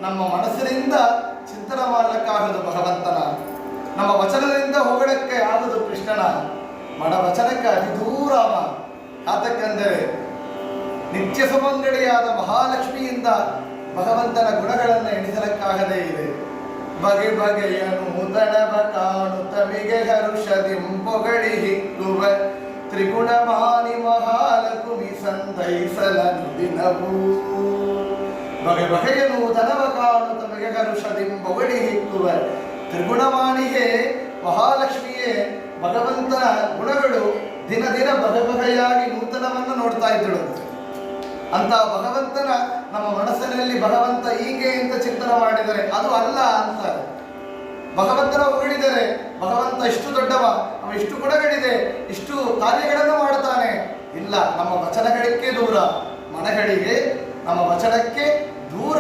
ನಮ್ಮ ಮನಸ್ಸಿನಿಂದ ಚಿಂತನೆ ಮಾಡಲಿಕ್ಕಾಗದು ಭಗವಂತನ, ನಮ್ಮ ವಚನದಿಂದ ಹೊಗಳಕ್ಕೆ ಆಗುದು ಕೃಷ್ಣನ, ಮಡ ವಚನಕ್ಕೆ ಅತಿ ದೂರ ಅವ. ಯಾತಕ್ಕೆಂದರೆ ನಿತ್ಯ ಸುಮಂಗಡಿಯಾದ ಮಹಾಲಕ್ಷ್ಮಿಯಿಂದ ಭಗವಂತನ ಗುಣಗಳನ್ನು ಎಣಿಸಲಕ್ಕಾಗದೇ ಇದೆ. ಬಗೆ ಬಗೆಯ ನೂತನವ ಕಾಣುತ್ತ ಮಿಗೆ ಹರುಷದಿಂ ಪೊಗಳಿ ಹಿಕ್ಕುವ ತ್ರಿಗುಣಮಾನಿ ಮಹಾಲಕುಮಿ ಸಂತೈಸಲನು ದಿನವೂ. ಬಗೆ ಬಗೆಯ ನೂತನವ ಕಾಣುತ್ತ ಮಿಗೆ ಹರುಷದಿಂ ಪೊಗಳಿ ಹಿಕ್ಕುವ ತ್ರಿಗುಣಮಾನಿಗೆ ಮಹಾಲಕ್ಷ್ಮಿಯೇ ಭಗವಂತನ ಗುಣಗಳು ದಿನ ದಿನ ಬಗೆ ಬಗೆಯಾಗಿ ನೂತನವನ್ನು ನೋಡ್ತಾ ಇದ್ದಳು. ಅಂತ ಭಗವಂತನ ನಮ್ಮ ಮನಸ್ಸಿನಲ್ಲಿ ಭಗವಂತ ಹೀಗೆ ಅಂತ ಚಿಂತನೆ ಮಾಡಿದರೆ ಅದು ಅಲ್ಲ ಅಂತಾರೆ. ಭಗವಂತನ ಹೊಗಳಿದರೆ ಭಗವಂತ ಇಷ್ಟು ದೊಡ್ಡವ, ಅವ ಇಷ್ಟು ಗುಣಗಳಿದೆ, ಇಷ್ಟು ಕಾರ್ಯಗಳನ್ನು ಮಾಡ್ತಾನೆ, ಇಲ್ಲ, ನಮ್ಮ ವಚನಗಳಿಗೆ ದೂರ, ಮನಗಳಿಗೆ ನಮ್ಮ ವಚನಕ್ಕೆ ದೂರ.